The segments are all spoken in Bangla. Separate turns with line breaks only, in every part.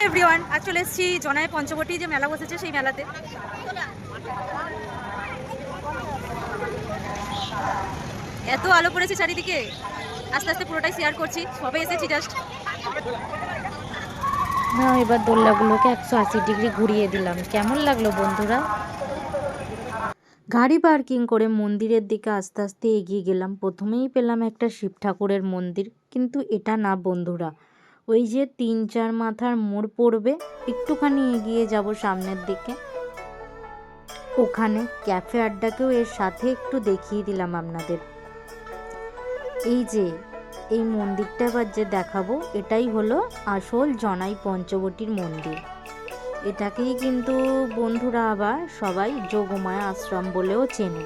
এভরিওয়ান, আজ চলে এসেছি জনায় পঞ্চবটি যে মেলা বসেছে সেই মেলাতে। এত আলো পড়েছে চারিদিকে, আস্তে আস্তে পুরোটাই শেয়ার করছি। সবে এসেছি জাস্ট।
না, এবার দোলনাগুলোকে 180 ডিগ্রি ঘুরিয়ে দিলাম। কেমন লাগলো বন্ধুরা? গাড়ি পার্কিং করে মন্দিরের দিকে আস্তে আস্তে এগিয়ে গেলাম। প্রথমেই পেলাম একটা শিব ঠাকুরের মন্দির, কিন্তু এটা না বন্ধুরা, ওই যে 3-4 মাথার মোড় পড়বে, একটুখানি এগিয়ে যাব সামনের দিকে, ওখানে ক্যাফে আড্ডাকেও এর সাথে একটু দেখিয়ে দিলাম আপনাদের। এই যে এই মন্দিরটা এবার যে দেখাবো, এটাই হলো আসল জনাই পঞ্চবটির মন্দির। এটাকেই কিন্তু বন্ধুরা আবার সবাই যোগমায়া আশ্রম বলেও চেনে।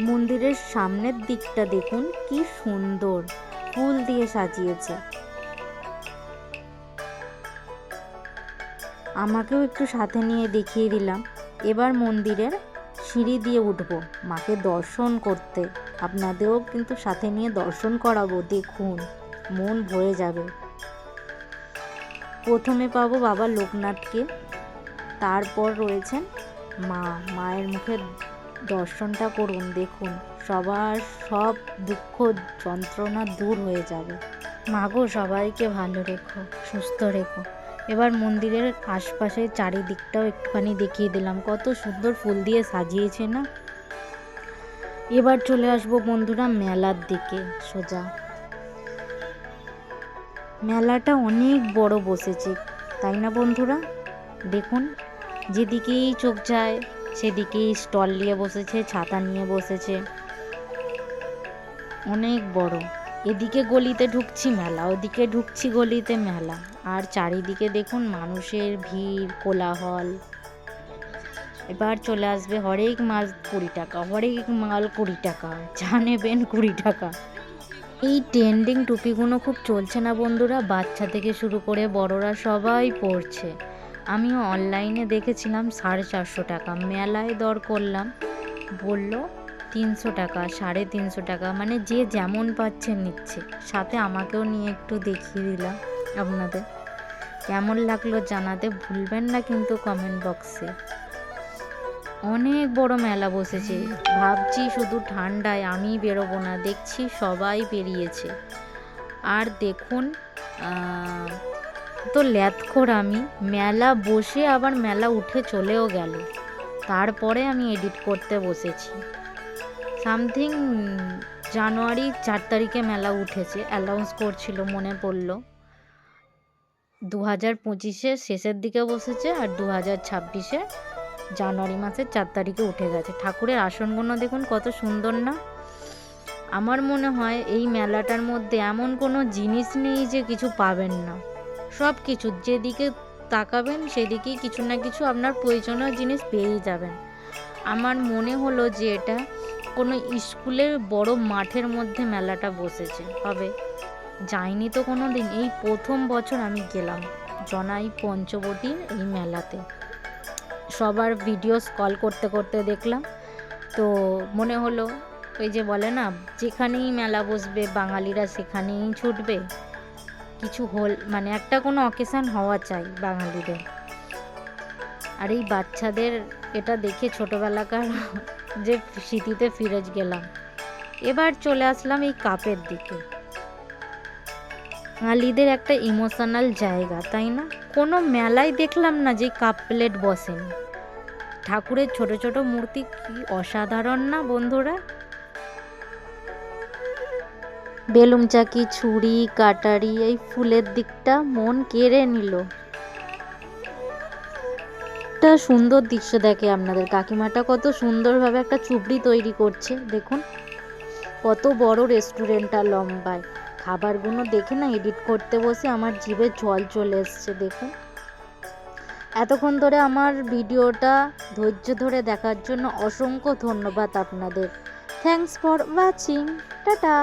মন্দিরের সামনের দিকটা দেখুন কি সুন্দর ফুল দিয়ে সাজিয়েছে। আমাকেও একটু সাথে নিয়ে দেখিয়ে দিলাম। এবার মন্দিরের সিঁড়ি দিয়ে উঠবো মাকে দর্শন করতে। আপনাদেরও কিন্তু সাথে নিয়ে দর্শন করাবো, দেখুন মন ভরে যাবে। প্রথমে পাবো বাবা লোকনাথকে, তারপর রয়েছেন মায়ের মুখে দর্শনটা করুন, দেখুন সবার সব দুঃখ যন্ত্রণা দূর হয়ে যাবে। মাগো সবাইকে ভালো রেখো, সুস্থ রেখো। এবার মন্দিরের আশপাশে চারিদিকটাও একটুখানি দেখিয়ে দিলাম, কত সুন্দর ফুল দিয়ে সাজিয়েছে না। এবার চলে আসবো বন্ধুরা মেলার দিকে সোজা। মেলাটা অনেক বড় বসেছে, তাই না বন্ধুরা? দেখুন যেদিকেই চোখ যায় সেদিকেই স্টল নিয়ে বসেছে, ছাতা নিয়ে বসেছে, অনেক বড়। এদিকে গলিতে ঢুকছি মেলা, ওদিকে ঢুকছি গলিতে মেলা, আর চারিদিকে দেখুন মানুষের ভিড়, কোলাহল। এবার চলে আসবে হরেক মাল 20 টাকা, হরেক মাল 20 টাকা, যা নেবেন 20 টাকা। এই ট্রেন্ডিং টুপিগুলো খুব চলছে না বন্ধুরা, বাচ্চা থেকে শুরু করে বড়রা সবাই পরছে। আমিও অনলাইনে দেখেছিলাম 450 টাকা, মেলায় দর করলাম, বলল 300 টাকা, 350 টাকা, মানে যে যেমন পাচ্ছে নিচ্ছে। সাথে আমাকেও নিয়ে একটু দেখিয়ে দিলাম আপনাদের। কেমন লাগলো জানাতে ভুলবেন না কিন্তু কমেন্ট বক্সে। অনেক বড় মেলা বসেছে, ভাবছি শুধু ঠান্ডায় আমি বেরোবো না, দেখছি সবাই বেরিয়েছে। আর দেখুন তো ল্যাথখোর আমি, মেলা বসে আবার মেলা উঠে চলেও গেল, তারপরে আমি এডিট করতে বসেছি। সামথিং জানুয়ারি 4 তারিখে মেলা উঠেছে, অ্যানাউন্স করছিল মনে পড়ল। 2025-এর শেষের দিকে বসেছে, আর 2026-এ জানুয়ারি মাসের 4 তারিখে উঠে গেছে। ঠাকুরের আসনগুলো দেখুন কত সুন্দর না। আমার মনে হয় এই মেলাটার মধ্যে এমন কোনো জিনিস নেই যে কিছু পাবেন না। সব কিছু যেদিকে তাকাবেন সেদিকেই কিছু না কিছু আপনার প্রয়োজনীয় জিনিস পেয়েই যাবেন। আমার মনে হলো যে এটা কোনো স্কুলের বড় মাঠের মধ্যে মেলাটা বসেছে হবে, যাইনি তো কোনো দিন, এই প্রথম বছর আমি গেলাম জনাই পঞ্চবটির এই মেলাতে। সবার ভিডিও স্ক্রল করতে করতে দেখলাম, তো মনে হলো ওই যে বলে না, যেখানেই মেলা বসবে বাঙালিরা সেখানেই ছুটবে। কিছু মানে একটা কোনো অকেশন হওয়া চাই বাঙালিদের। আর এই বাচ্চাদের এটা দেখে ছোটোবেলাকার যে স্মৃতিতে ফিরে গেলাম। এবার চলে আসলাম এই কাপের দিকে। বাঙালিদের একটা ইমোশনাল জায়গা, তাই না? কোনো মেলায় দেখলাম না যে কাপ প্লেট বসেনি। ঠাকুরের ছোট ছোট মূর্তি কি অসাধারণ না বন্ধুরা? বেলুন চাকি, ছুরি, কাটারি, এই ফুলের দিকটা মন কেড়ে নিল। একটা সুন্দর দৃশ্য দেখে আপনাদের, কাকিমাটা কত সুন্দরভাবে একটা চুবড়ি তৈরি করছে, দেখুন কত বড় রেস্টুরেন্টটা লম্বায়। খাবারগুলো দেখে না এডিট করতে বসে আমার জিভে জল চলে এসছে। দেখুন এতক্ষণ ধরে আমার ভিডিওটা ধৈর্য ধরে দেখার জন্য অসংখ্য ধন্যবাদ আপনাদের। Thanks for watching, tata.